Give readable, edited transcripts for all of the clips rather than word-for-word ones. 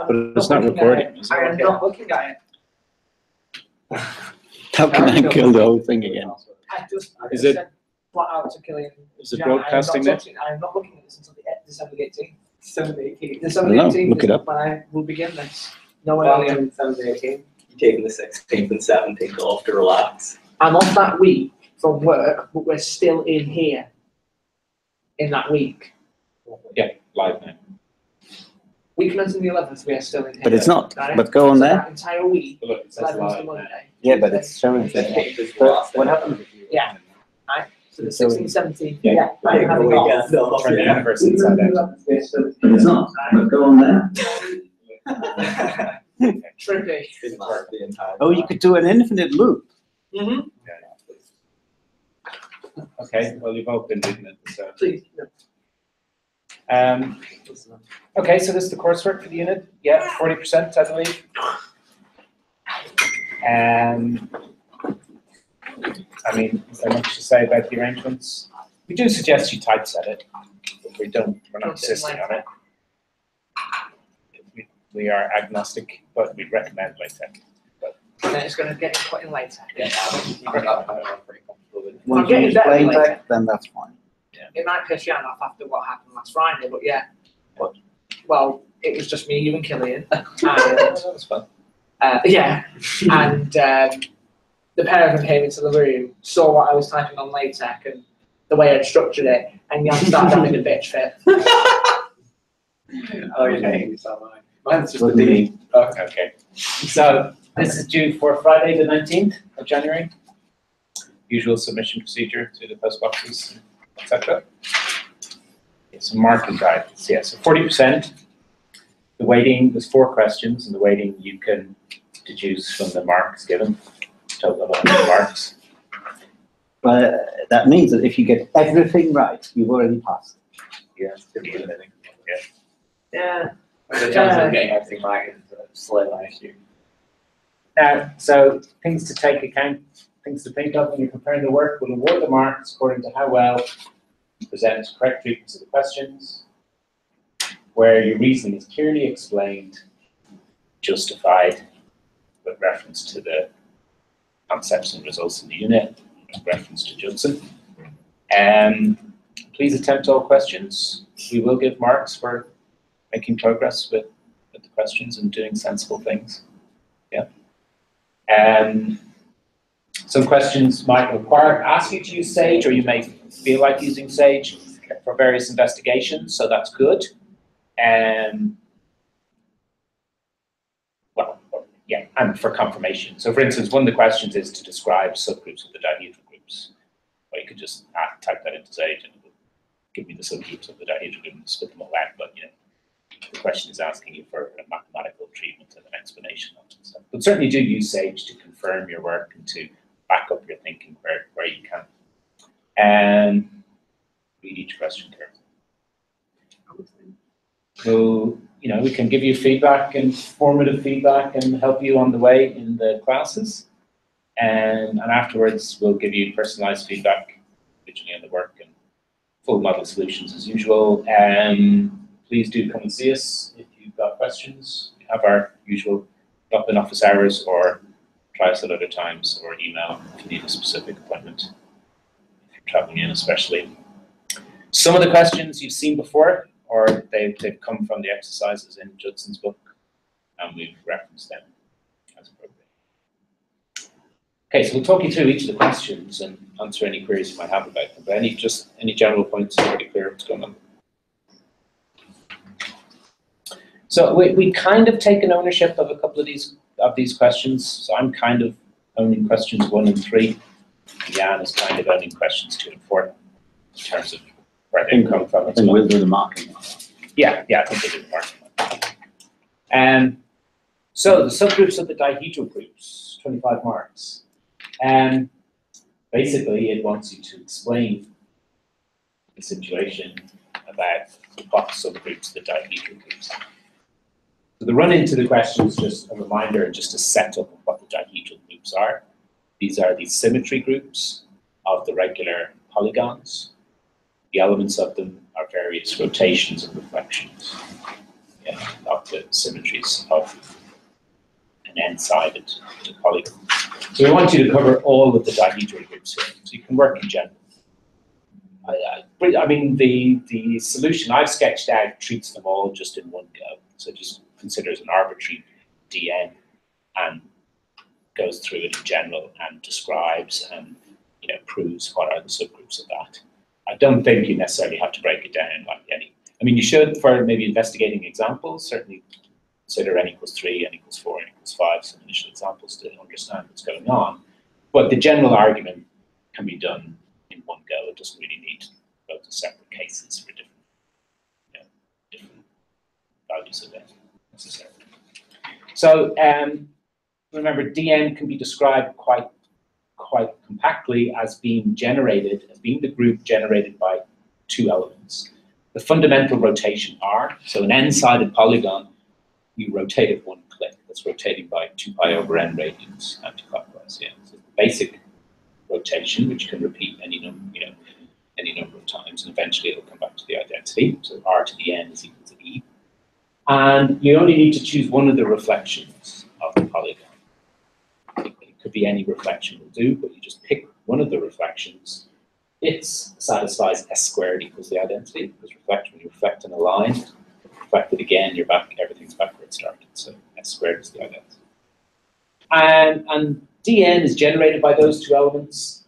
But it's not recording. I am not looking at it. How can I kill the whole thing again? I just Is it- said flat out to Killian. Is it Yeah, broadcasting now? I am not looking at this until December 18th. December 18th. December I don't know, 18th look it is up. when I will begin this. No one Well, else. on December 18th, you're taking the 16th and 17th off to relax. I'm off that week from work, but we're still in here in that week. Yeah, live now. We commence on the 11th, we are still in here. But it's not. Right? But go on So there. that entire week, But look, it says 11th to live now. Monday. Yeah, but it's showing. 16th is the But last what day. happens if you? Yeah. So the So 16th, 17th, Yeah. yeah, I'm Take the having off. weekend off, Turn the yeah. universe inside out. But it's not. But go on there. Trippy. Didn't last the entire Oh, you time. could do an infinite loop. Mm-hmm. Okay, well, you've both been reading it, so. Please. Okay, so this is the coursework for the unit. Yeah, 40%, I believe. I mean, is there much to say about the arrangements? We do suggest you typeset it, but we're not insisting on it. We are agnostic, but we recommend LaTeX. And then it's going to get put in later. Yeah, I'm pretty comfortable with it. Once getting you better explain later. that, then that's fine. It might piss you off after what happened last Friday, but yeah. But, well, it was just me, you and Killian. And, That was fun. yeah, and the pair of them came into the room, saw what I was typing on LaTeX and the way I'd structured it, and Jan started having a bitch fit. Oh, you're taking this on mine. Mine's just a Wasn't D. me. Okay. So this is due for Friday, the 19th of January. Usual submission procedure to the post boxes, etc. Some marking guidance. Yeah, so 40%. The weighting, there's 4 questions, and the weighting you can deduce from the marks given, total amount of marks. But that means that if you get everything right, you've already passed. Yeah, it's pretty good, I think. Yeah. The chance of getting everything right is a slim issue. Now, so things to take account, things to think of when you're preparing the work. We'll award the marks according to how well you present correct treatments of the questions, where your reasoning is clearly explained, justified, with reference to the concepts and results in the unit, with reference to Judson. Please attempt all questions. We will give marks for making progress with the questions and doing sensible things. Yeah. Some questions might ask you to use Sage, or you may feel like using Sage for various investigations, so that's good. Well, yeah, and for confirmation. So for instance, one of the questions is to describe subgroups of the dihedral groups. Or you could just type that into Sage and it will give me the subgroups of the dihedral group and split them all out, but you know, the question is asking you for a mathematical treatment and an explanation of it and stuff. But certainly do use Sage to confirm your work and to back up your thinking where you can. And read each question carefully. So, you know, we can give you feedback and formative feedback and help you on the way in the classes. And afterwards, we'll give you personalized feedback originally on the work and full model solutions as usual. Please do come and see us if you've got questions. We have our usual drop-in office hours, or try us at other times, or email if you need a specific appointment, if you're traveling in especially. Some of the questions you've seen before, or they've come from the exercises in Judson's book, and we've referenced them as appropriate. Okay, so we'll talk you through each of the questions and answer any queries you might have about them, but any general points are pretty clear what's going on. So we kind of taken ownership of a couple of these questions. So I'm kind of owning questions 1 and 3. Jan is kind of owning questions 2 and 4 in terms of where they come from. And we'll do the marking. Yeah, I think they do the marking. So the subgroups of the dihedral groups, 25 marks. Basically, it wants you to explain the situation about what subgroups the dihedral groups are. So the run into the question is just a reminder and just a setup of what the dihedral groups are. These are the symmetry groups of the regular polygons. The elements of them are various rotations and reflections of the symmetries use of an n-sided polygon. So we want you to cover all of the dihedral groups here, so you can work in general. I mean, the solution I've sketched out treats them all just in one go. So just considers an arbitrary dn and goes through it in general and describes and proves what are the subgroups of that. I don't think you necessarily have to break it down like any. I mean, you should for maybe investigating examples. Certainly consider n equals 3, n equals 4, n equals 5, some initial examples to understand what's going on. But the general argument can be done in one go. It doesn't really need loads of separate cases for different, different values of it necessarily. So remember, dn can be described quite compactly as being generated, as being the group generated by two elements. The fundamental rotation r, so an n-sided polygon, you rotate it one click. That's rotating by 2 pi over n radians anticlockwise. Yeah. So the basic rotation, which can repeat any number, any number of times, and eventually it'll come back to the identity. So r to the n is equal to e. And you only need to choose one of the reflections of the polygon. It could be any reflection will do, but you just pick one of the reflections. It satisfies s squared equals the identity, because when you reflect in a line, reflect it again, you're back, everything's back where it started. So s squared is the identity. And dn is generated by those two elements.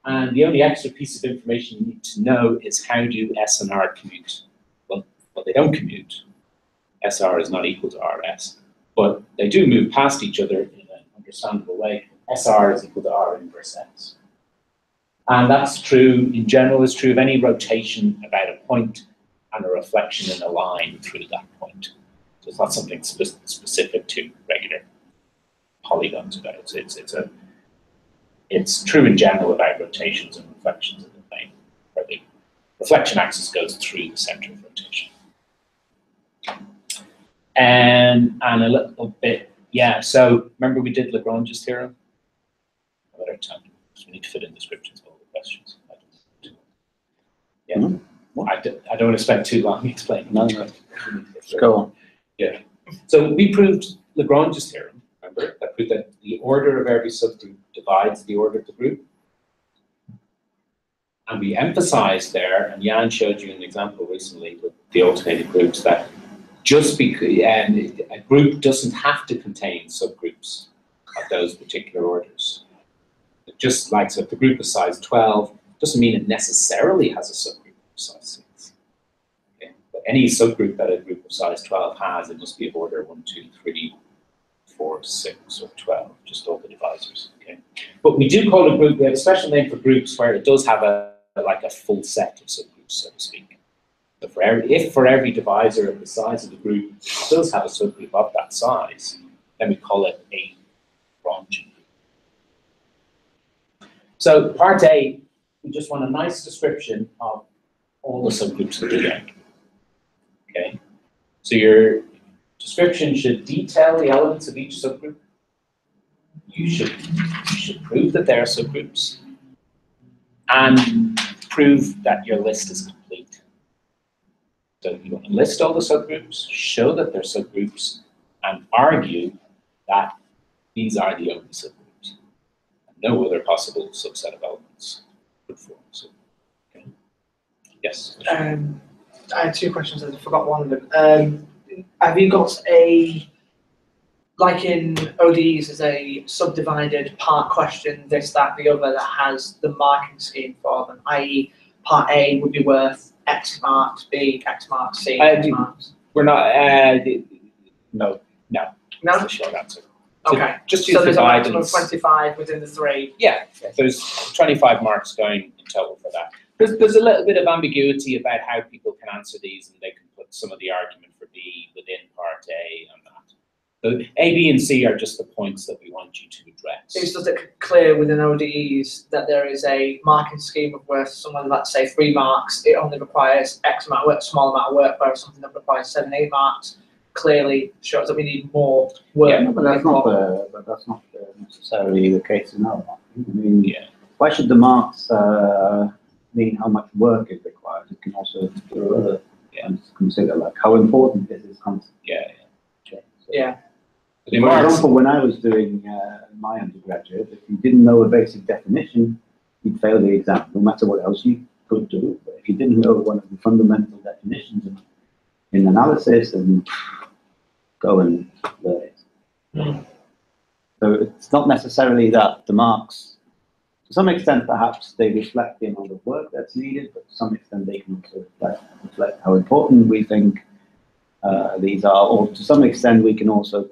And the only extra piece of information you need to know is how do s and r commute. Well, they don't commute. SR is not equal to RS, but they do move past each other in an understandable way. SR is equal to R inverse S. And that's true, in general, it's true of any rotation about a point and a reflection in a line through that point. So it's not something specific to regular polygons about it. It's true in general about rotations and reflections in the plane, where the reflection axis goes through the center of rotation. And a little bit, yeah, so remember we did Lagrange's theorem? Another time, because we need to fit in descriptions of all the questions. Yeah, I don't want to spend too long explaining. No. Go on. Yeah, so we proved Lagrange's theorem, remember? That proved that the order of every subgroup divides the order of the group. And we emphasized there, and Jan showed you an example recently with the alternated groups, that just because a group doesn't have to contain subgroups of those particular orders. Just like, so if the group is size 12, doesn't mean it necessarily has a subgroup of size 6. Okay? But any subgroup that a group of size 12 has, it must be of order 1, 2, 3, 4, 6, or 12, just all the divisors. Okay? But we do call a group, we have a special name for groups where it does have like a full set of subgroups, so to speak. So if for every divisor of the size of the group does have a subgroup of that size, then we call it a Lagrangian group. So part A, we just want a nice description of all the subgroups of the game. Okay, so your description should detail the elements of each subgroup. You should prove that they are subgroups, and prove that your list is complete. So you want to list all the subgroups, show that they're subgroups, and argue that these are the only subgroups. And no other possible subset of elements could form. So, okay. Yes? I had two questions, I forgot one of them. Have you got like in ODEs, there's a subdivided part question, this, that, the other, that has the marking scheme for them, i.e. part A would be worth X marks, B, X marks, C, X marks? We're not, no. No? That's the short answer. Okay, just use so there's a divide maximum of 25 within the 3. Yeah, there's 25 marks going in total for that. There's a little bit of ambiguity about how people can answer these, and they can put some of the argument for B within part A and that. So A, B, and C are just the points that we want you to address. Does it clear within ODEs that there is a marking scheme of worth someone, let's say 3 marks, it only requires X amount of work, small amount of work, whereas something that requires 7, 8 marks clearly shows that we need more work. Yeah, no, but that's not necessarily the case in our one. I mean, Yeah. Why should the marks mean how much work is required? It can also consider like how important is this concept. Yeah. Okay. So Yeah. The For marks, example, when I was doing my undergraduate, if you didn't know a basic definition, you'd fail the exam, no matter what else you could do. But if you didn't know one of the fundamental definitions in analysis, then go and learn it. Mm. So it's not necessarily that the marks, to some extent, perhaps they reflect the amount of work that's needed, but to some extent they can also reflect how important we think these are, or to some extent we can also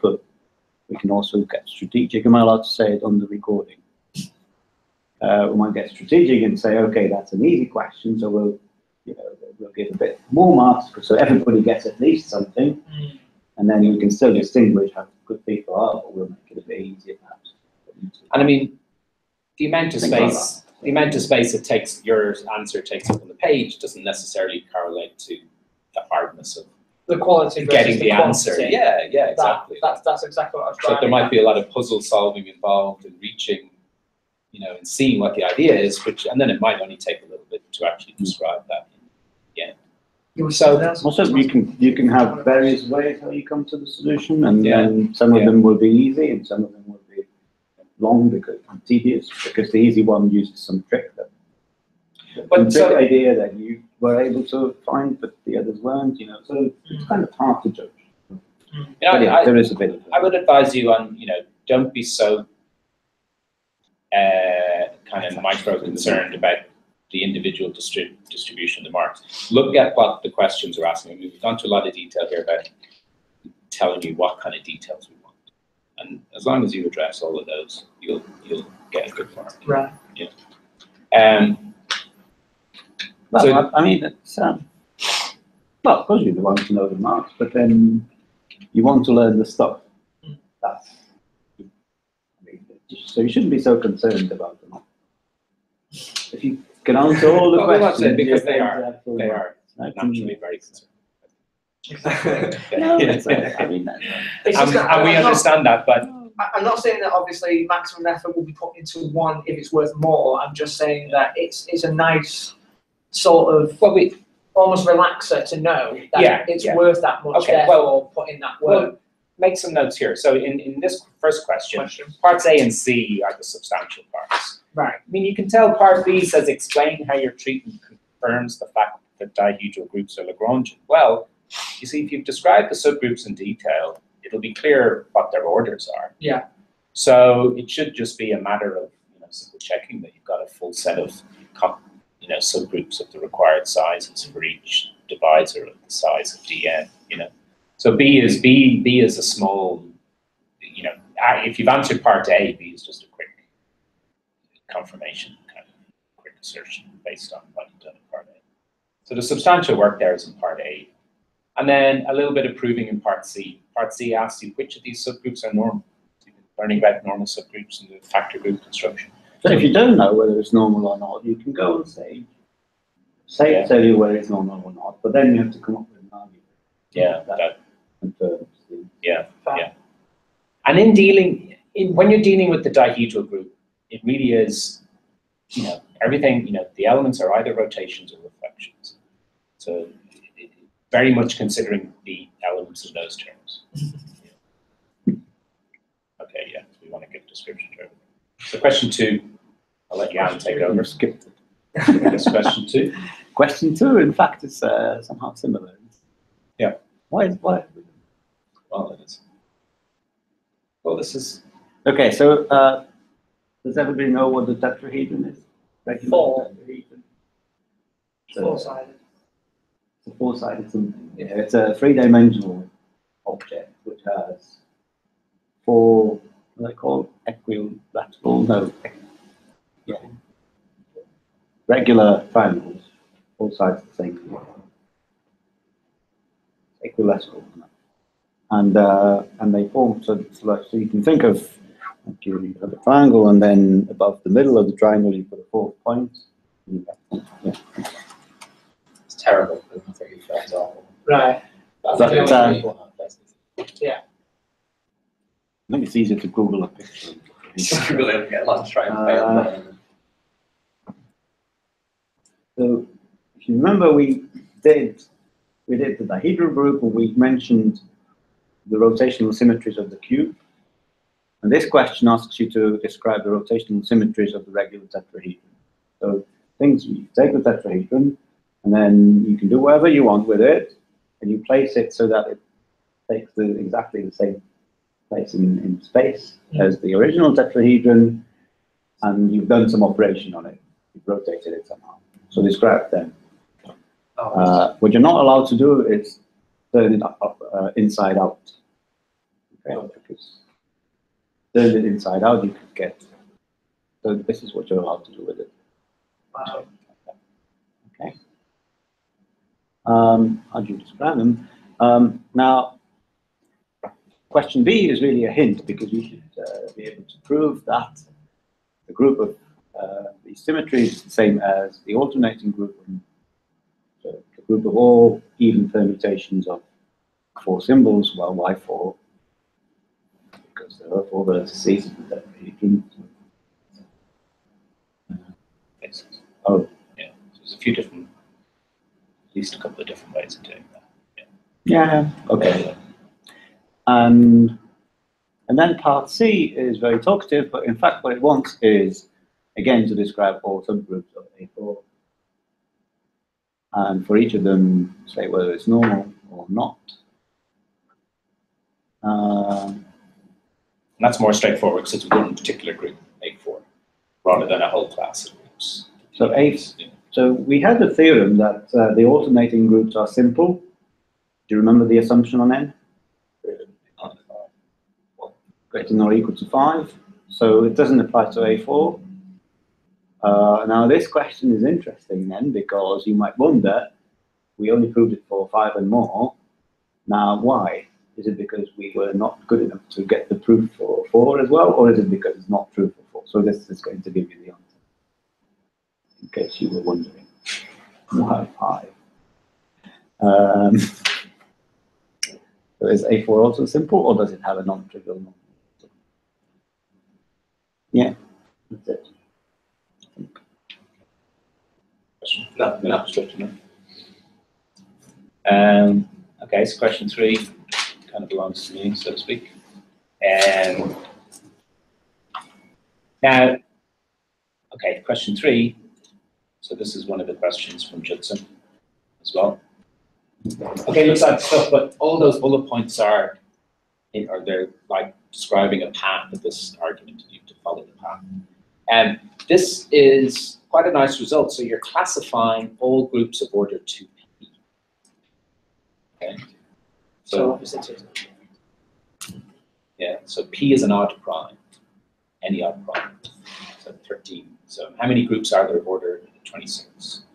get strategic. Am I allowed to say it on the recording? We might get strategic and say, okay, that's an easy question, so we'll give a bit more marks, so everybody gets at least something, and then we can still distinguish how good people are, but we'll make it a bit easier perhaps. and I mean, the amount of Think about space, it takes, your answer takes up on the page doesn't necessarily correlate to the hardness of The quality versus getting the answer. quantity. Yeah, exactly. That's exactly what I was So trying there to might get. be a lot of puzzle solving involved in reaching, and seeing what the idea is, and then it might only take a little bit to actually describe that. So Also, you can have various ways how you come to the solution, and Yeah. then some of Yeah. them will be easy, and some of them will be long because tedious. Because the easy one uses some trick that But so- idea that you were able to find, but the others weren't. So it's kind of hard to judge. But yeah, there is a bit of I would advise you on, don't be so kind of micro concerned about the individual distribution of the marks. Look at what the questions are asking. I mean, we've gone to a lot of detail here about telling you what kind of details we want. And as long as you address all of those, you'll get a good mark. Right. Well, So- I mean, it's well, of course you want to know the marks, but then you want to learn the stuff. That's so you shouldn't be so concerned about them. If you can answer all the Well, that's questions, it, because you're they going are. to have full They marks. are I can- naturally very concerned. No, Yeah. it's, I mean, that's It's just that And we I'm not- understand that, but I'm not saying that obviously maximum effort will be put into one if it's worth more. I'm just saying that it's a nice sort of well, we almost relaxer to know that Yeah, it's yeah. worth that much. Okay, Therefore, put in that work. well, make some notes here. So in this first question, Question. parts A and C are the substantial parts. Right. I mean, you can tell part B says explain how your treatment confirms the fact that dihedral groups are Lagrangian. Well, you see, if you've described the subgroups in detail, it'll be clear what their orders are. Yeah. So it should just be a matter of simply checking that you've got a full set of subgroups of the required sizes for each divisor of the size of Dn. So B is a small. If you've answered part A, B is just a quick confirmation, kind of quick assertion based on what you've done in part A. So the substantial work there is in part A. And then a little bit of proving in part C. Part C asks you which of these subgroups are normal. So you've been learning about normal subgroups and the factor group construction. So if you don't know whether it's normal or not, you can go and say Yeah. tell you whether it's normal or not, but then you have to come up with an argument. Yeah, That confirms the yeah. Fact. And when you're dealing with the dihedral group, it really is, everything, the elements are either rotations or reflections. So very much considering the elements in those terms. Okay, yeah, we want to give a description to everything. So question 2, I'll let Jan take over. You skipped it. Yes, question 2. Question 2, in fact, is somehow similar. Yeah. Why? Well, it is. Well, this is Okay, so does everybody know what the tetrahedron is? Regular Four. tetrahedron. Four-sided. It's a four-sided something. Yeah, it's a three-dimensional object which has 4, what are they called? Equilateral? No. Yeah. Regular triangles, all sides the same. Equilateral. And they form, so you can think of, you have a triangle, and then above the middle of the triangle you put a 4th point. Yeah. It's terrible. It's like it's awful. Right. But, Yeah. I think it's easier to Google a picture. Google it and get lost trying to fail. So if you remember, we did the dihedral group, and we mentioned the rotational symmetries of the cube. And this question asks you to describe the rotational symmetries of the regular tetrahedron. So things, you take the tetrahedron, and then you can do whatever you want with it, and you place it so that it takes exactly the same place in space as the original tetrahedron, and you've done some operation on it. You've rotated it somehow. So describe them. What you're not allowed to do is turn it inside out. Okay? Because turn it inside out, you could get. So this is what you're allowed to do with it. Wow. Okay. How do you describe them? Now, question B is really a hint, because you should be able to prove that the group of these symmetries is the same as the alternating group. So the group of all even permutations of 4 symbols, well, why 4? Because there are 4 vertices of the tetrahedron. Oh, yeah. So there's a few different, at least a couple of different ways of doing that. yeah, okay. And then part C is very talkative, but in fact what it wants is, again, to describe all subgroups of A4. And for each of them, say whether it's normal or not. And that's more straightforward because it's one particular group, A4, rather than a whole class of groups. So we had the theorem that the alternating groups are simple. Do you remember the assumption on N? Greater than or equal to 5. So it doesn't apply to A4. Now this question is interesting then, because you might wonder, we only proved it for 5 and more. Now why? Is it because we were not good enough to get the proof for 4 as well, or is it because it's not true for 4? So this is going to give you the answer, in case you were wondering. Why 5? So is A4 also simple, or does it have a non-trivial number? Yeah, that's it. No. Okay, so question 3 kind of belongs to me, so to speak. Now, okay, question 3. So this is one of the questions from Judson as well. Okay, looks like stuff, but all those bullet points are they're like describing a path of this argument, and you have to follow the path. And this is quite a nice result. So you're classifying all groups of order 2p. Okay. So yeah, so p is an odd prime, any odd prime. So 13. So how many groups are there of order 26?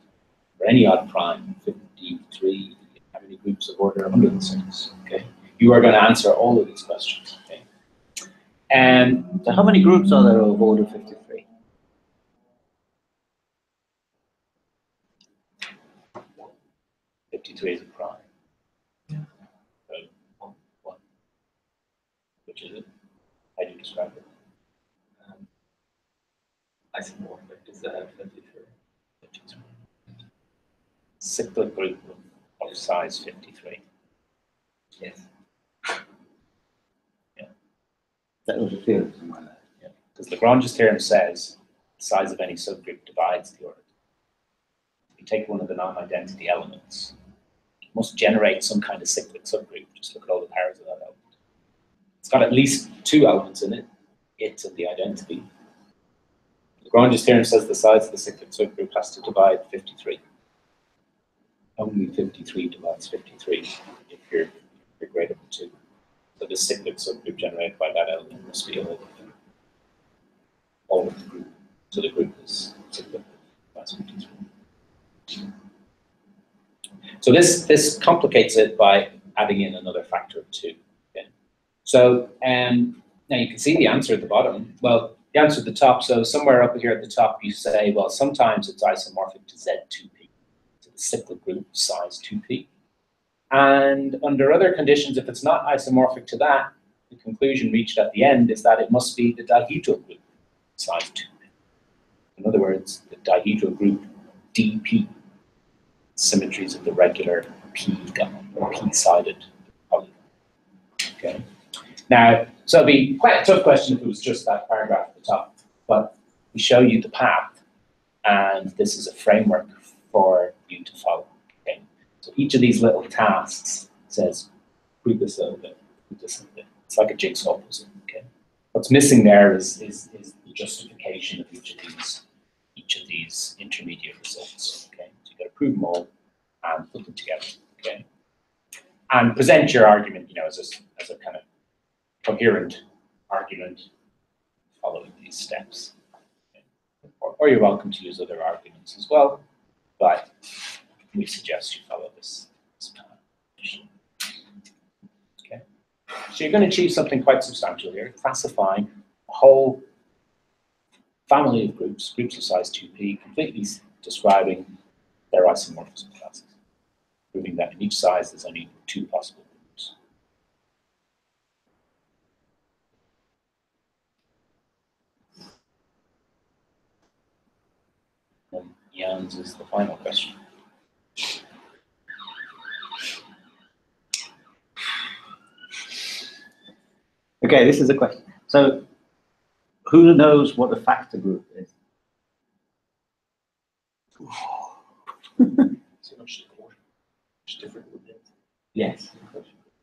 For any odd prime, 53. How many groups of order 106? Okay. You are going to answer all of these questions. Okay. And so how many groups are there of order 53? is a prime. Yeah. So, 1. Which is it? How do you describe it? Isomorphic is 53. Cyclic group of size 53. Yes. Yeah. That was a theorem somewhere there. Yeah. Because Lagrange's theorem says the size of any subgroup divides the order. If you take one of the non-identity elements, it must generate some kind of cyclic subgroup. Just look at all the powers of that element. It's got at least 2 elements in it, it and the identity. Lagrange's theorem says the size of the cyclic subgroup has to divide 53. Only 53 divides 53 if you're greater than 2. So the cyclic subgroup generated by that element must be all of the group. So the group is cyclic divides 53. So this complicates it by adding in another factor of 2. Okay? So now you can see the answer at the bottom. Well, the answer at the top, so somewhere up here at the top you say, well, sometimes it's isomorphic to Z2p, to the cyclic group size 2p. And under other conditions, if it's not isomorphic to that, the conclusion reached at the end is that it must be the dihedral group size 2p. In other words, the dihedral group dp, symmetries of the regular p-sided polygon. Okay. Now, so it'd be quite a tough question if it was just that paragraph at the top, but we show you the path, and this is a framework for you to follow. Okay. So each of these little tasks says, read this a little bit, read this a little bit. It's like a jigsaw puzzle. Okay. What's missing there is the justification of each of these intermediate results. Okay. So you got to prove them all and put them together. Okay. And present your argument, as a kind of coherent argument following these steps. Okay. Or you're welcome to use other arguments as well, but we suggest you follow this path. Okay. So you're going to achieve something quite substantial here, classifying a whole family of groups of size 2p, completely describing their isomorphism classes, proving that in each size there's only 2 possible groups. And Jan's is the final question. Okay, this is a question. So, who knows what a factor group is? So much different with it. Yes.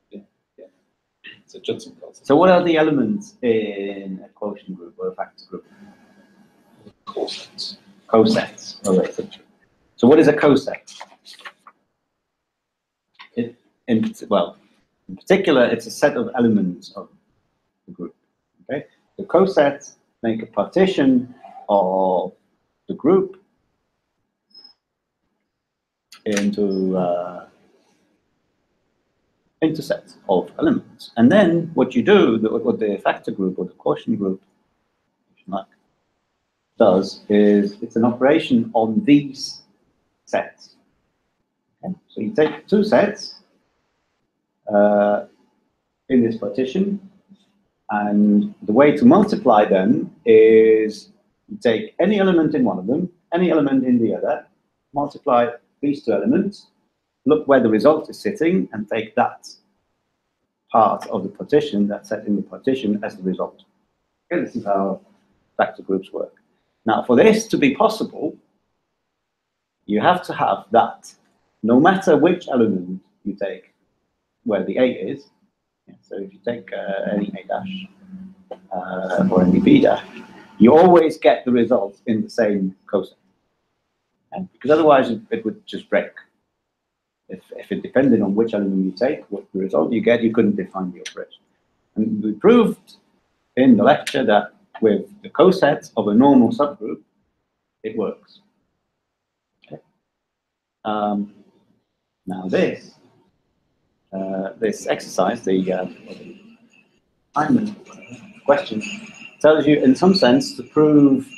Yeah. So Judson calls it So, what are the elements in a quotient group or a factor group? cosets. Cosets. Oh, wait. So, what is a coset? In particular, it's a set of elements of the group. Okay. The cosets make a partition of the group into sets of elements, and then what you do, what the factor group or the quotient group, if you like, does is it's an operation on these sets. Okay? So you take 2 sets in this partition, and the way to multiply them is you take any element in one of them, any element in the other, multiply these 2 elements, look where the result is sitting, and take that part of the partition, that set in the partition, as the result. Okay, this is how factor groups work. Now, for this to be possible, you have to have that, no matter which element you take, where the A is. Yeah, so if you take any A dash or any B dash, you always get the result in the same coset. Okay? Because otherwise it would just break. If it depended on which element you take, what the result you get, you couldn't define the operation. And we proved in the lecture that with the cosets of a normal subgroup, it works. Okay. Now this exercise, the Hyman question, tells you in some sense to prove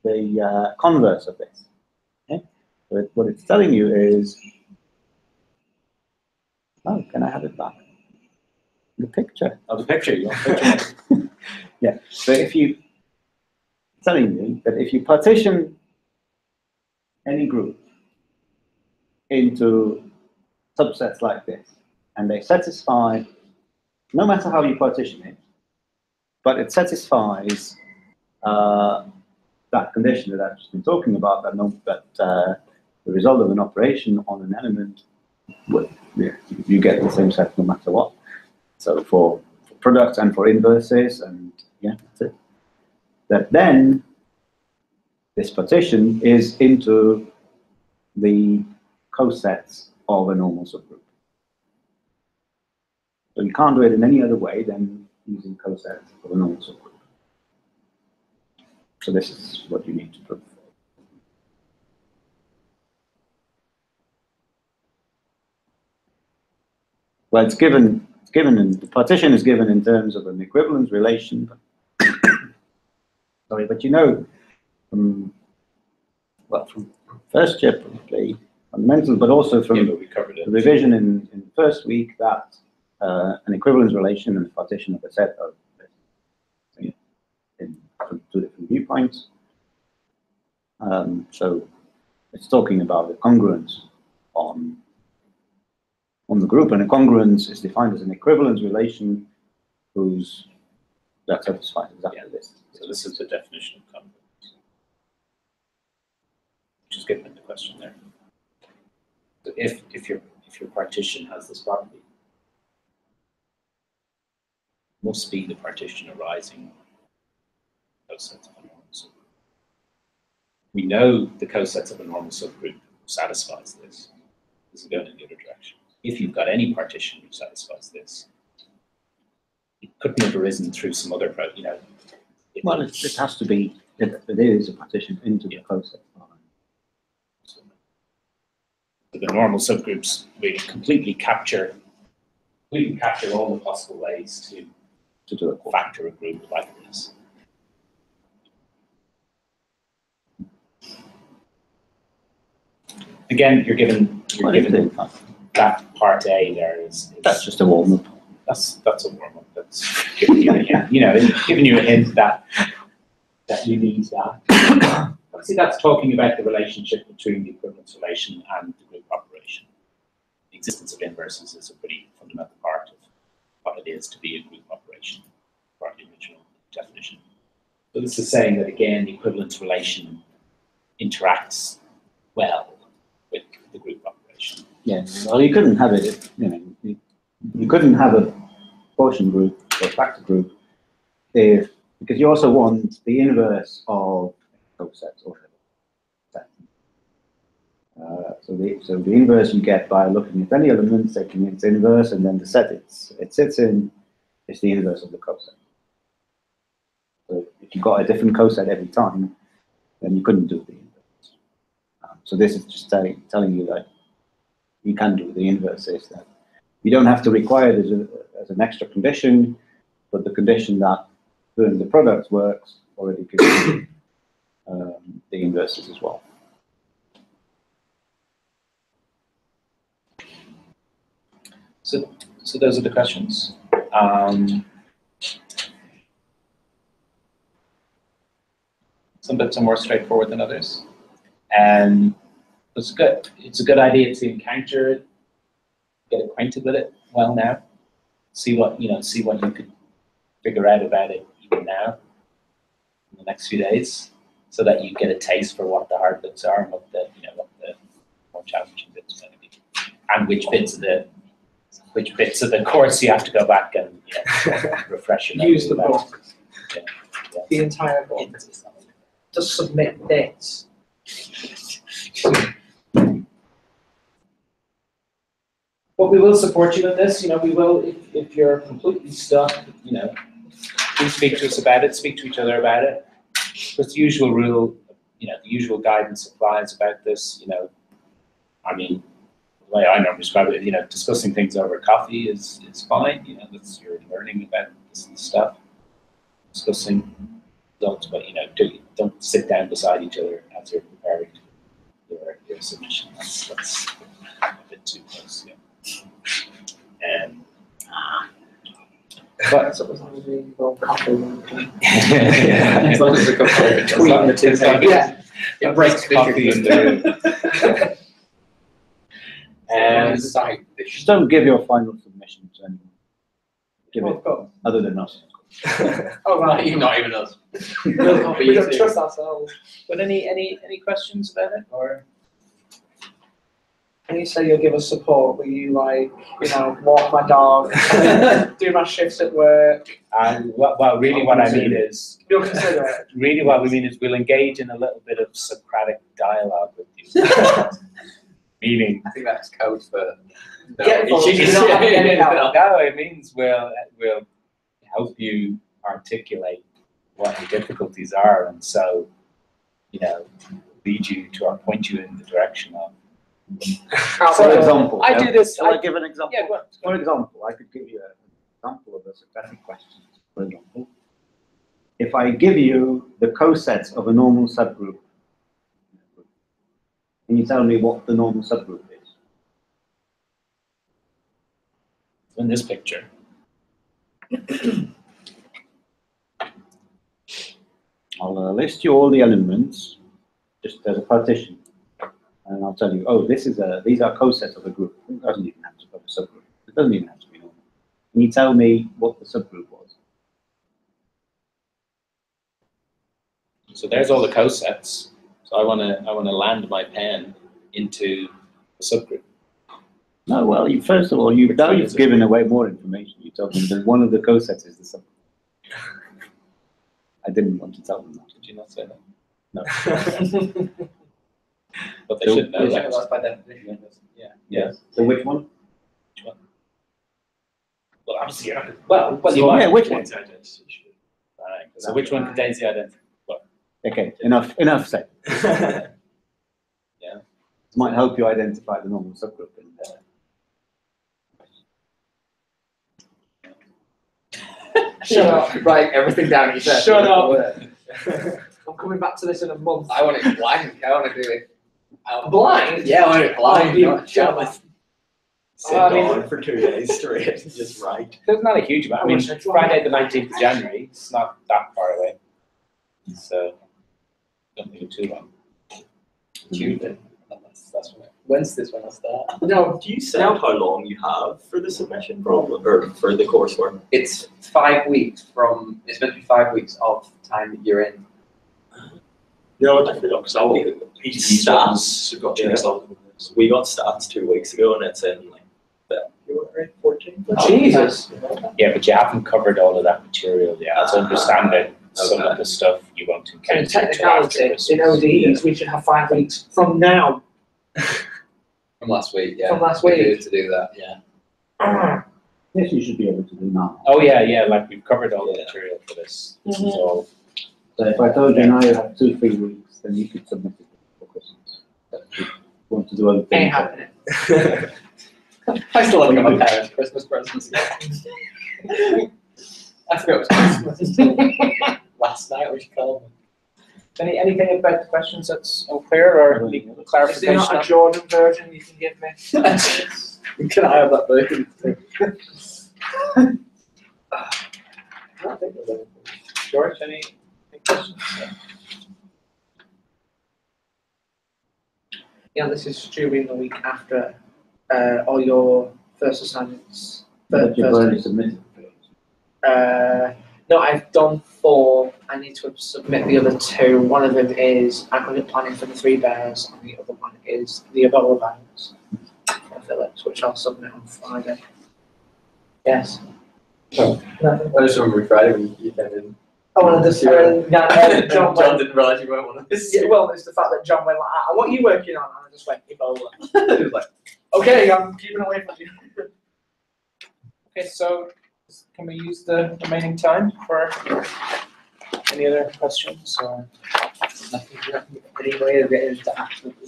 the converse of this. Okay? So what it's telling you is, oh, can I have it back? The picture. Oh, the picture. You want the picture? Yeah. So it's telling you that if you partition any group into subsets like this, and they satisfy, no matter how you partition it, but it satisfies that condition that I've just been talking about, that the result of an operation on an element, you get the same set no matter what. So for products and for inverses, and yeah, that's it. That then this partition is into the cosets of a normal subgroup. So you can't do it in any other way than using cosets of a normal subgroup. So this is what you need to prove. Well, it's given the partition is given in terms of an equivalence relation. Sorry, but you know, from first year probably fundamentals, but also from we covered it. the revision in the first week, that an equivalence relation and a partition of a set of from 2 different viewpoints. So it's talking about the congruence on on the group, and a congruence is defined as an equivalence relation that satisfies exactly this. So this is the definition of congruence, which is given in the question there. So if your partition has this property, it must be the partition arising cosets of a normal subgroup. We know the cosets of a normal subgroup satisfies this. This is going in the other direction. If you've got any partition which satisfies this, it couldn't have arisen through some other, Well, it has to be, it is a partition into the coset. So the normal subgroups really completely capture all the possible ways to do a factor a group like this. Again, you're given that part A there is that's just a warm up. That's a warm up. That's giving you a hint, giving you a hint that you need that. Obviously, that's talking about the relationship between the equivalence relation and the group operation. The existence of inverses is a pretty fundamental part of what it is to be a group operation, part of the original definition. So this is saying that again, the equivalence relation interacts well with the group operation. Yeah. Well, you couldn't have it. You couldn't have a quotient group or factor group because you also want the inverse of cosets or set. So the inverse you get by looking at any elements, taking its inverse, and then the set it sits in is the inverse of the coset. So if you got a different coset every time, then you couldn't do the inverse. So this is just telling you that you can do the inverse. Is that you don't have to require it as an extra condition, but the condition that doing the product works already gives you the inverses as well. So those are the questions. Some bits are more straightforward than others, and it's good. It's a good idea to encounter it, get acquainted with it well now, see what you could figure out about it even now in the next few days, so that you get a taste for what the hard bits are and what the more challenging bits are going to be, and which bits of the course you have to go back and refresh your memory. Use the book, the entire book. Just submit bits. But we will support you in this. We will, if you're completely stuck, please speak to us about it, speak to each other about it. But the usual rule, the usual guidance applies about this. I mean, the way I normally describe it, discussing things over coffee is fine. That's you're learning about this stuff. Discussing, don't sit down beside each other as you're preparing your submission. That's a bit too close. But As long as we go coffee. As long as the coffee between the two things. It breaks coffee in the room. And Just don't give your final submission to anyone. Give it other than us. Oh right, Not even us. we don't trust ourselves. But any questions about it, or? When you say you'll give us support, will you walk my dog, do my shifts at work? Well, really what I mean is, You'll consider it. really what we mean is we'll engage in a little bit of Socratic dialogue with you. Meaning, I think that's code for. No, it means we'll help you articulate what the difficulties are, and so lead you to or point you in the direction of. For example, I do this. Shall I give an example? Yeah, go on. For example, I could give you an example of a Socratic question. For example, if I give you the cosets of a normal subgroup, can you tell me what the normal subgroup is? In this picture. I'll list you all the elements, just as a partition. and I'll tell you, oh, these are co-sets of a group. It doesn't even have to be a subgroup. It doesn't even have to be normal. Can you tell me what the subgroup was? So there's all the cosets. So I wanna land my pen into the subgroup. No, well, first of all, now you've given away more information. You told them that one of the cosets is the subgroup. I didn't want to tell them that. Did you not say that? No. But they should know that. That's by definition. Yeah. Yes. So which one? Which one? Well, obviously, you're not. Well, you might. Yeah, which one? Right. So which one contains the identity? Okay, enough said. Yeah. This might help you identify the normal subgroup. Shut up. Write everything down you said. Shut up. I'm coming back to this in a month. I want it blank. I want to do it. Blind? Yeah, I want it blind. You not jealous. Sit I mean- down for 2 days straight and just write. There's not a huge amount. I mean, it's Friday the 19th of January. It's not that far away. So, don't think it's too long. Tuesday. That's when when's this when I start? No. Do you set how long you have for the submission problem or for the coursework? It's 5 weeks from. It's meant to be 5 weeks of time that you're in. No, definitely not. Because stats got we got stats 2 weeks ago, and it's in like February 14th. Jesus. Yeah, but you haven't covered all of that material yet. As I understand it, some of the stuff you won't So encounter in until technicality, afterwards. in ODEs, we should have 5 weeks from now. From last week, yeah. From last We week. do to do that, yeah. Yes, you should be able to do now. Oh yeah, like we've covered all the material for this. This is all. So if I told you now you have 2-3 weeks, then you could submit it for Christmas. But if you want to do other Ain't things. happening. I still haven't got my parents' Christmas presents yet. I forgot it was Christmas. Last night we should call them. Anything about the questions that's unclear or any Is there clarification? not a Jordan version you can give me? Can I have that version? George, any questions? Yeah, this is during the week after all your first assignments. But you've already submitted. No, I've done 4. I need to submit the other 2. One of them is aggregate planning for the 3 bears, and the other one is the Ebola virus for Phillips, which I'll submit on Friday. Yes. Oh. I just remember Friday when you came in. Oh, and this, John John didn't realise you weren't one of this. Yeah, well, it's the fact that John went like, what are you working on? And I just went, Ebola. He was like, Okay, I'm keeping away from you. Okay, so can we use the remaining time for any other questions or? any way of getting into absolutely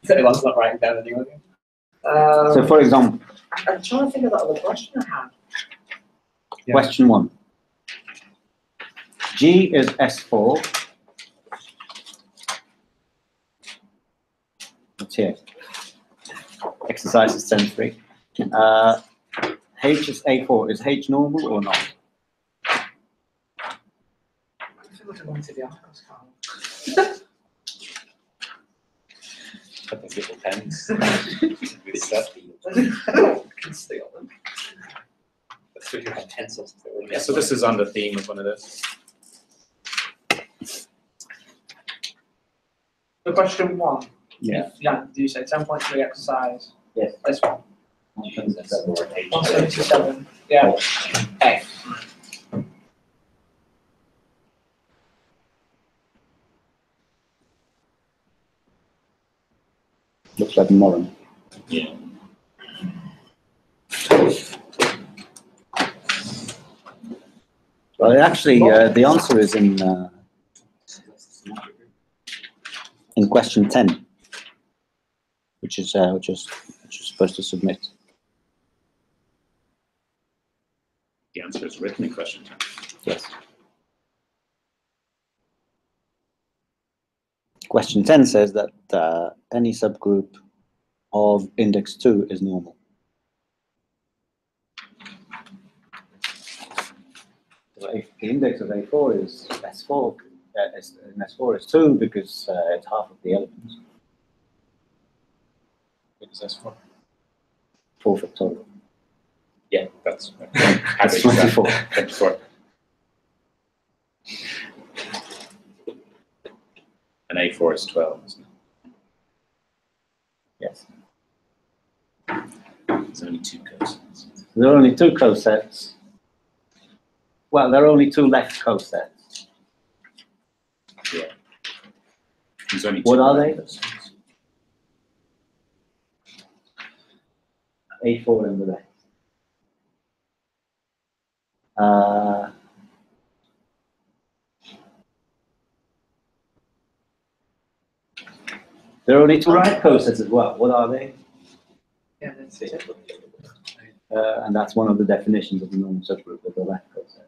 If anyone's not writing down anyway. So for example, I'm trying to think of that other question I had. Yeah. question 1. G is S4. What's here? Exercises 10-3. H is A4. Is H normal or not? I feel like I'm going to the archives, Carl. I think it depends. Good stuff. Can steal them. That's what you have pencils. Yeah, so this is on the theme of one of those. The question 1. Yeah. Yeah, do you say 10.3 exercise? Yes. This one. 177. 177. Yeah. A. Looks like a moron. Yeah. Well, actually, the answer is in question 10, which is supposed to submit. The answer is written in question 10. Yes. Question 10 says that any subgroup of index 2 is normal. So if the index of A4 is S4, in S4 is 2 because it's half of the elements. What is S4? 4 factorial. Yeah, that's That's 24. 24. And A4 is 12, isn't it? Yes. There's only 2 cosets. There are only 2 cosets. Well, there are only 2 left cosets. Yeah. There's only 2 What are left they? cosets. A4 and the left. There are only 2 right cosets as well. What are they? Yeah, that's it. And that's one of the definitions of the normal subgroup of the left coset.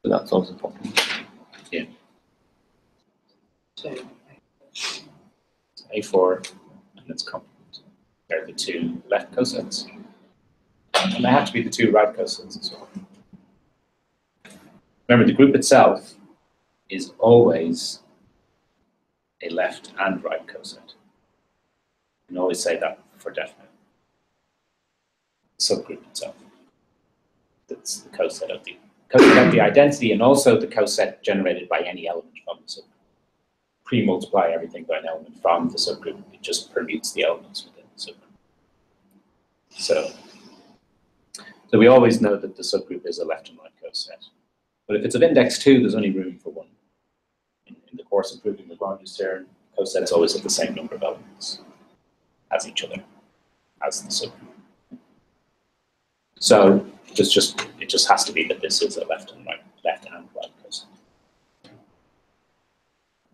So that's also possible. Yeah. So, A4 and its complement. They're the 2 left cosets. And they have to be the 2 right cosets as well. Remember, the group itself is always a left and right coset. You can always say that for definite. The subgroup itself. That's the coset of the identity, and also the coset generated by any element from the subgroup. Pre-multiply everything by an element from the subgroup. It just permutes the elements within the subgroup. So we always know that the subgroup is a left and right coset. But if it's of index 2, there's only room for 1. In the course of proving the Lagrange's theorem, cosets always have the same number of elements as each other, as the subgroup. So it just has to be that this is a left and right coset.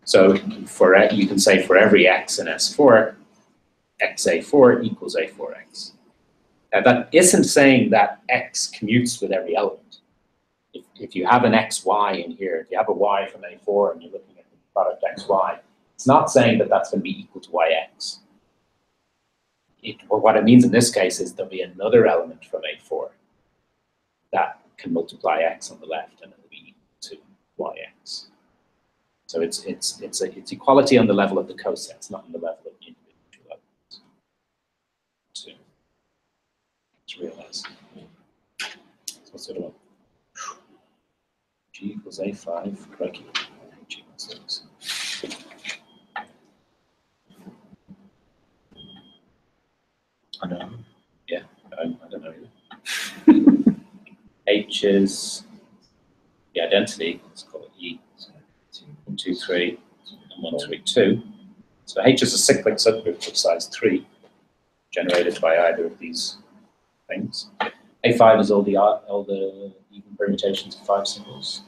So you can say for every x in S4, xa4 equals a4x. Now that isn't saying that x commutes with every element. If you have an xy in here, if you have a y from A4 and you're looking at the product xy, it's not saying that that's going to be equal to yx. What it means in this case is there'll be another element from A4 that can multiply x on the left and it'll be equal to yx. So it's equality on the level of the cosets, not on the level of the individual elements. To realize. So what's the other one? G equals A5, crikey. G equals 6. I don't know. Yeah, I don't know either. H is the identity, let's call it E. So 1, 2, 3, and 1, 3, 2. So H is a cyclic subgroup of size 3, generated by either of these things. A5 is all the even permutations of 5 symbols.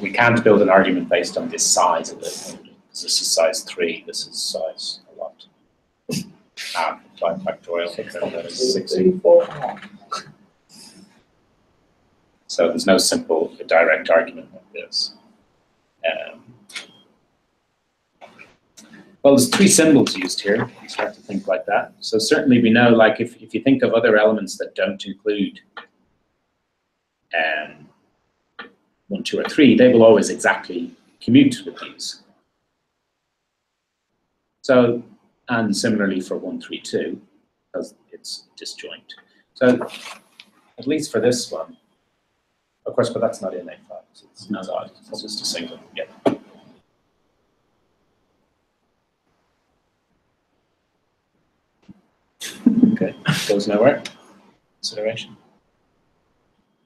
We can't build an argument based on this size of it. Because this is size 3, this is size a lot. 5 factorial, that is 16. So there's no simple direct argument like this. Well, there's 3 symbols used here. You start to think like that. So certainly we know, like if you think of other elements that don't include 1, 2, or 3, they will always exactly commute with these. So, and similarly for 1, 3, 2, because it's disjoint. So, at least for this one, of course, but that's not in A5. So it's not odd. It's just a single. Yeah. Okay, goes nowhere. Consideration.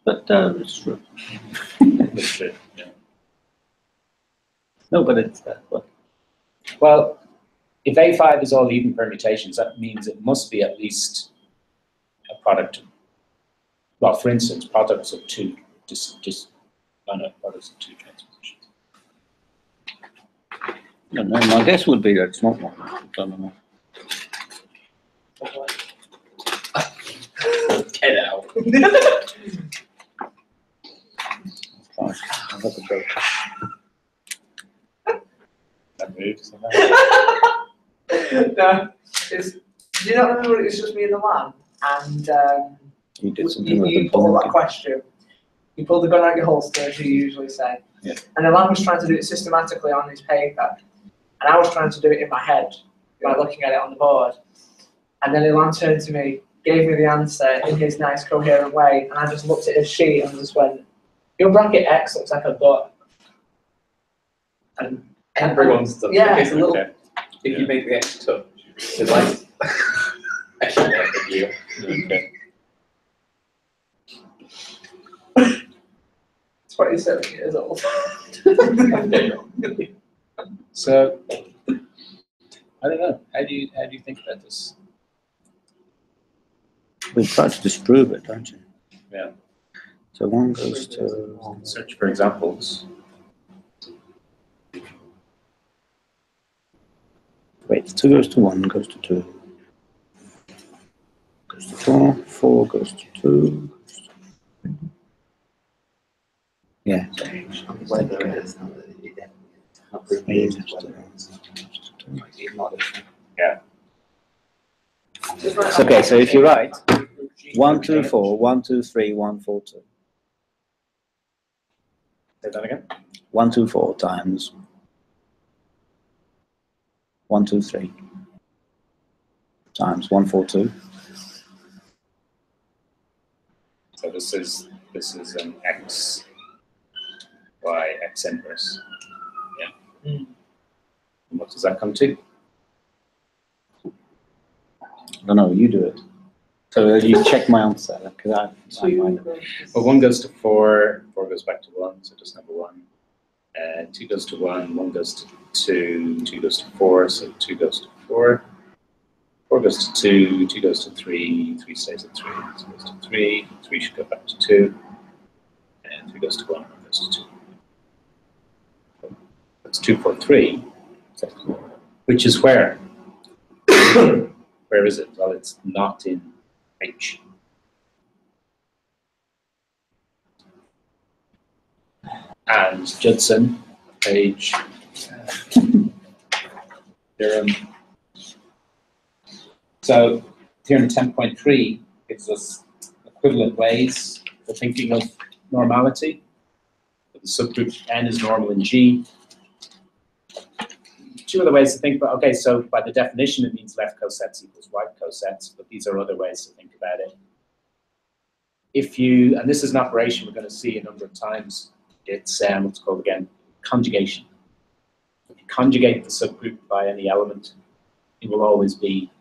But it's true. It's true. Yeah. No, but it's that. Well, if A5 is all even permutations, that means it must be at least a product. Well, for instance, products of 2 products of 2 transpositions. No, my guess would be that it's not one. I don't know. Get out. Fine. I've got the joke. That moves. No, it's, do you not remember it was just me and the man? And You did something you with the pulled that donkey. question. You pulled the gun out your holster, as you usually say. Yeah. And the man was trying to do it systematically on his paper. And I was trying to do it in my head by looking at it on the board. And then Ilan turned to me, gave me the answer in his nice, coherent way. And I just looked at his sheet and just went, your bracket X looks like a butt. And everyone's done. Yeah. It's a little. Okay. If you make the X touch, it's like. Actually, not a big deal. Okay. 27 years old. So, I don't know. How do you think about this? We try to disprove it, don't you? Yeah. So one goes to. Search for examples. Wait, 2 goes to 1, goes to 2. Goes to 4, 4 goes to 2. Yeah. Yeah. It's okay, so if you write 1, 2, 4, 1, 2, 3, 1, 4, 2. Say that again. 1, 2, 4 times 1, 2, 3 times 1, 4, 2. So this is an x y x inverse. Yeah. Mm. And what does that come to? I don't know, you do it. So you check my answer, because I might. Well, 1 goes to 4, 4 goes back to 1, so just number 1. 2 goes to 1, 1 goes to 2, 2 goes to 4, so 2 goes to 4. 4 goes to 2, 2 goes to 3, 3 stays at 3, 2 goes to 3, 3 should go back to 2, and 3 goes to 1, 1 goes to 2. That's 2, 4, 3, which is where? Where is it? Well, it's not in H. And Judson, page theorem. So theorem 10.3 gives us equivalent ways for thinking of normality. The subgroup N is normal in G. 2 other ways to think about, okay, so by the definition it means left cosets equals right cosets, but these are other ways to think about it. If you, and this is an operation we're going to see a number of times, it's what's called again, conjugation. If you conjugate the subgroup by any element, it will always be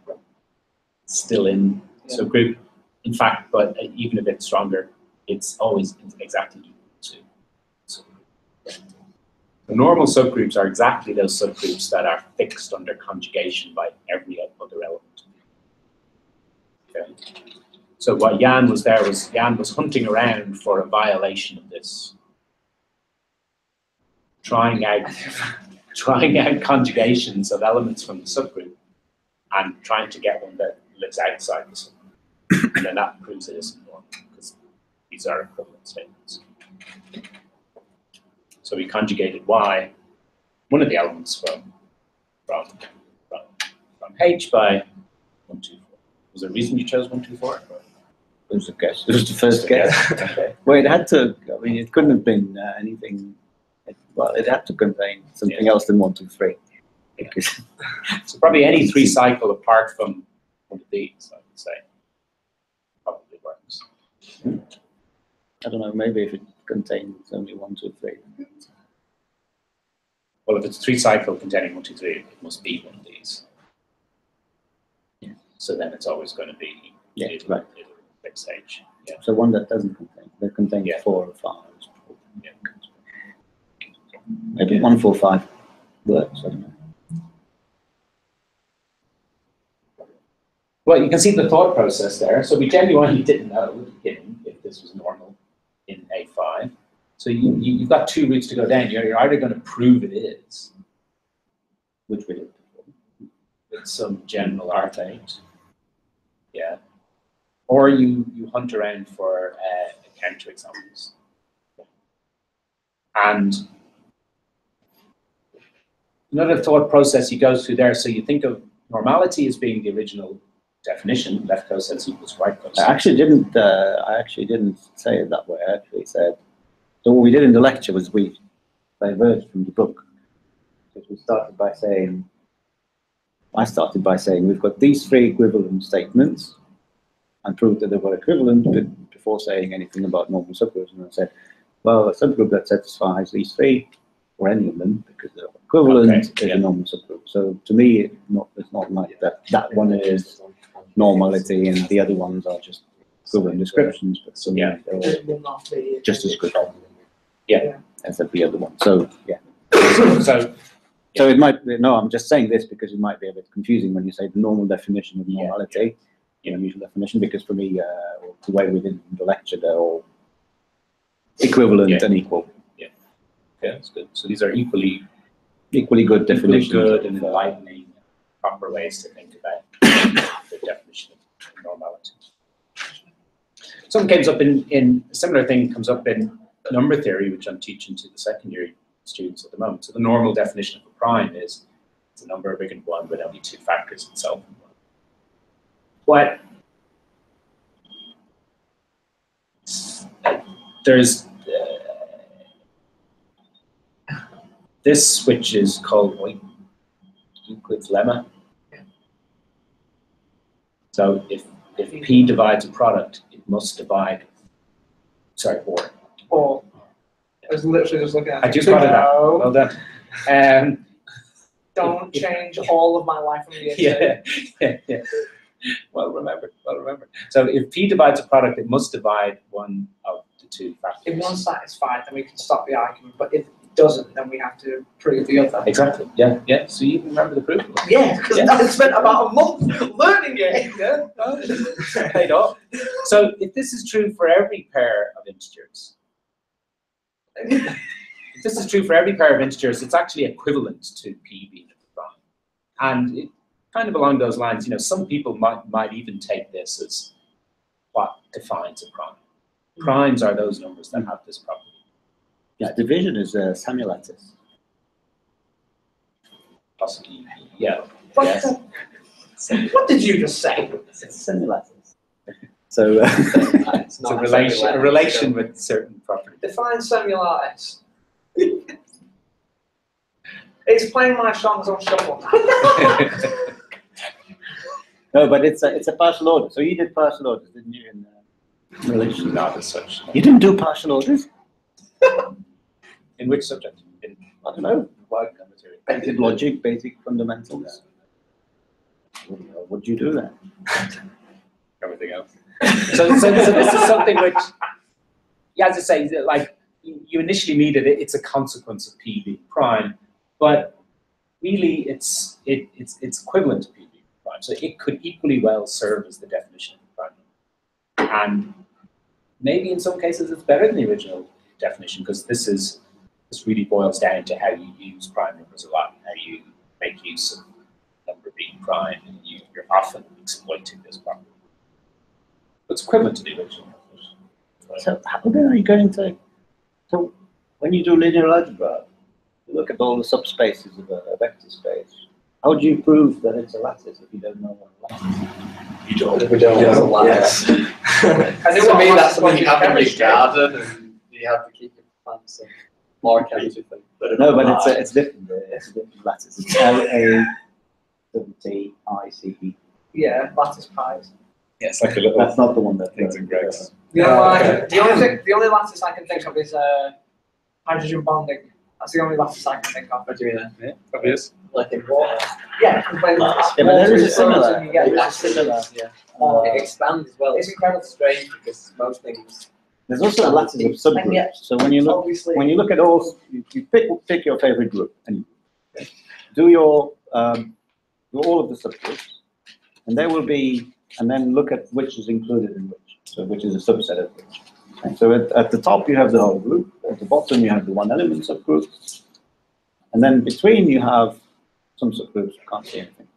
still in the subgroup. In fact, but even a bit stronger, it's always exactly equal to subgroup. The normal subgroups are exactly those subgroups that are fixed under conjugation by every other element. Okay. So what Jan was hunting around for a violation of this, trying out conjugations of elements from the subgroup and trying to get one that lives outside the subgroup. And then that proves it isn't normal because these are equivalent statements. So we conjugated Y, one of the elements from H by 1, 2, 4. Was there a reason you chose 1, 2, 4? It was a guess. It was the first guess. Okay. Well, it had to, I mean, it couldn't have been anything, well, it had to contain something else than 1, 2, 3. Because So probably any 3 cycle apart from one of these, I would say, probably works. I don't know, maybe if it contains only 1, 2, 3. Well, if it's a 3 cycle containing 1, 2, 3, it must be one of these. Yeah. So then it's always going to be Right. fixed H. Yeah. So one that doesn't contain, that contains Yeah. 4 or 5. Yeah. Maybe 1, 4, 5 works, I don't know. Well, you can see the thought process there. So we genuinely didn't know if this was normal in A5. So you've got 2 routes to go down. You're either going to prove it is, which we did before, with some general R8. Yeah. or you hunt around for counterexamples. And another thought process you go through there, so you think of normality as being the original definition, left cosets equals right cosets. I actually didn't say it that way. I actually said, so what we did in the lecture was we diverged from the book. Because we started by saying, I started by saying we've got these three equivalent statements and proved that they were equivalent before saying anything about normal subgroups. And I said, well, a subgroup that satisfies these three, or any of them, because they're equivalent, is a normal subgroup. So to me, it's not like that one is normality and the other ones are just equivalent descriptions, but to me, they're just as good as the other one. So, yeah. So it might be, no, I'm just saying this because it might be a bit confusing when you say the normal definition of normality, usual definition, because for me, the way we did in the lecture, they're all equivalent and equal. Yeah, that's good. So these are equally good definitions. Good and enlightening, proper ways to think about the definition of normality. Something comes up in a similar thing comes up in number theory, which I'm teaching to the second year students at the moment. So the normal definition of a prime is it's a number bigger than 1 with only 2 factors itself. But there's this, which is called Euclid's lemma. So if P divides a product, it must divide, or. I was literally just looking at it. I just got it out. Well done. Don't change all of my life from the yeah. Well remembered. So if P divides a product, it must divide one of the 2 factors. If one's satisfied, then we can stop the argument. But if it doesn't, then we have to prove the other. Exactly. Yeah. So you can remember the proof. Yeah, because I spent about a month learning it. Yeah. Paid off. So if this is true for every pair of integers, if this is true for every pair of integers, it's actually equivalent to P being a prime. And it, kind of along those lines, some people might even take this as what defines a prime. Primes are those numbers that have this property. Yeah, division is a semilattice. Possibly, yeah. What did you just say? It's a semilattice. So it's a relation with certain properties. Define semilattice. It's playing my songs on shuffle. No, but it's a partial order. So you did partial orders, didn't you? In relation, not as such. You didn't do partial orders. In which subject? I don't know. Basic logic, basic fundamentals. What do you do then? Everything else. So this is something which, as I say, like you initially meet it, it's a consequence of P being prime, but really it's equivalent to P being prime. So it could equally well serve as the definition of prime. And maybe in some cases it's better than the original definition, because this really boils down to how you use prime numbers a lot, how you make use of number being prime, and you're often exploiting this property. It's equivalent to the original. So how then are you going to? So when you do linear algebra, you look at all the subspaces of a vector space. How do you prove that it's a lattice if you don't know what a lattice is? You don't. We don't know what a lattice. To me, that's something you have in your garden, and you have to keep your plants and mark everything. No, but it's different. It's a different lattice. It's L-A-T-I-C-E. Yeah, lattice pies. Yeah, it's like a little. That's not the one that things in Greg's. The only lattice I can think of is hydrogen bonding. That's the only lattice I can think of. What do you mean? Yeah, probably is. Like in water? Yeah, but there is a similar. It expands as well. It's incredibly strange because most things. There's also a lattice of subgroups. So when you look at all, you pick your favorite group and do all of the subgroups, and there will be, and then look at which is included in which, so which is a subset of which. And so at the top you have the whole group, at the bottom you have the one element subgroup, and then between you have some subgroups you can't see anything.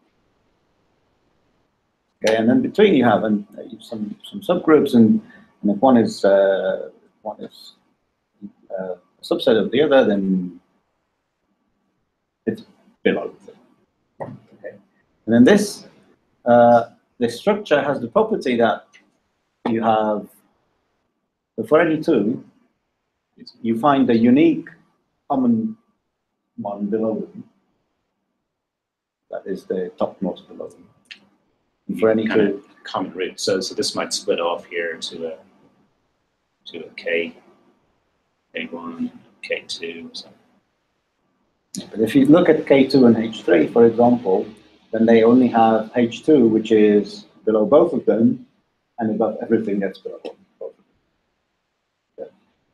Okay, and then between you have some subgroups, and if one is a subset of the other, then it's below. Okay, and then this structure has the property that you have, for any two, you find a unique common one below them. That is the topmost below them. And for any two common root. So this might split off here to a K, K1, K2 or something. But if you look at K2 and H3, for example, then they only have H2, which is below both of them, and above everything that's below both of them. Yeah.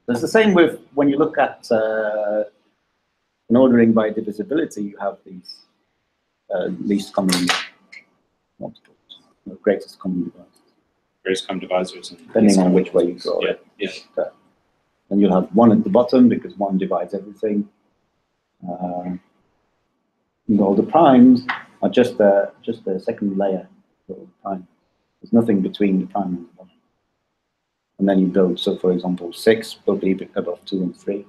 It's the same with when you look at an ordering by divisibility, you have these least common multiples, greatest common divisors. Greatest common divisors. Depending on which way you draw it. Yeah. And you'll have one at the bottom because one divides everything. And all the primes are just the second layer of the prime. There's nothing between the prime and the bottom. And then you build, so for example, 6 will be above 2 and 3.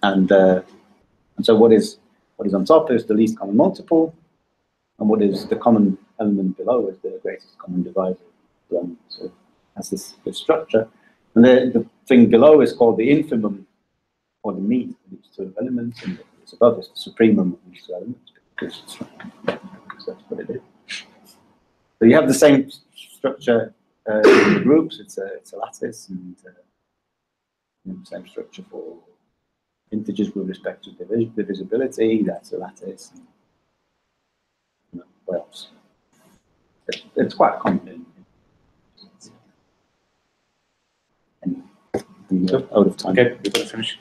And so what is on top is the least common multiple, and what is the common element below is the greatest common divisor. So that's this structure. And the thing below is called the infimum, or the mean of these two elements, and it's above is the supremum of these two elements, because that's what it is. So you have the same structure in the groups. It's a lattice, and the same structure for integers with respect to divisibility. That's a lattice. And, what else? It's quite common. And out of time. Okay, we've got to finish.